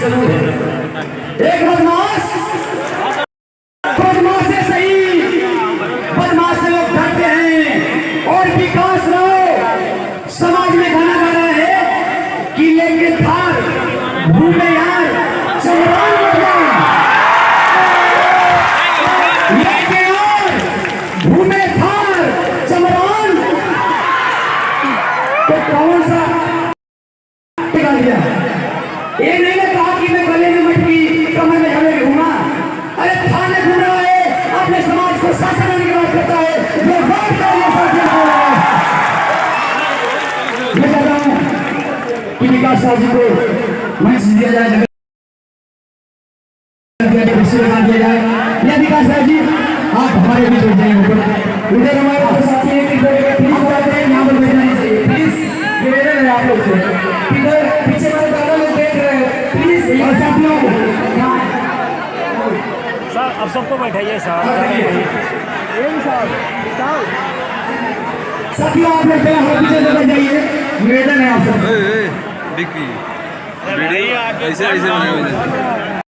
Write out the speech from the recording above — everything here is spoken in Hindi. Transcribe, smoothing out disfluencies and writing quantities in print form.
जरूर है। एक बदमाश बदमाश से सही, बदमाश से लोग डरते हैं। और विकास राव समाज में गाना गा रहा है कि लेके थार घूमे यार चमरान लेके यार घूमे थार चमरान। तो कौन सा ये नहीं कहा कि मैं गले में मटकी कमर में हमें घूमा। अरे थाने घूम रहा है, अपने समाज को शासन करने की बात करता है। ये बात का ये शासन हो रहा है। मैं कहता हूं कि विकास साहब जी को मंच दिया जाए, दिया जाए। या विकास साहब जी आप हमारे बीच बैठ जाएंगे। उधर हमारे साथी हैं कि प्लीज बैठ जाए, यहाँ पर बैठ जाने चाहिए प्लीज। निवेदन है आप लोग से, इधर पीछे वाले दादा लोग देख रहे हैं प्लीज। और साथियों सर अब सबको बैठाइए साहब। साथियों आप लोग पीछे से बैठ जाइए, निवेदन है आप सब। ऐसे ऐसे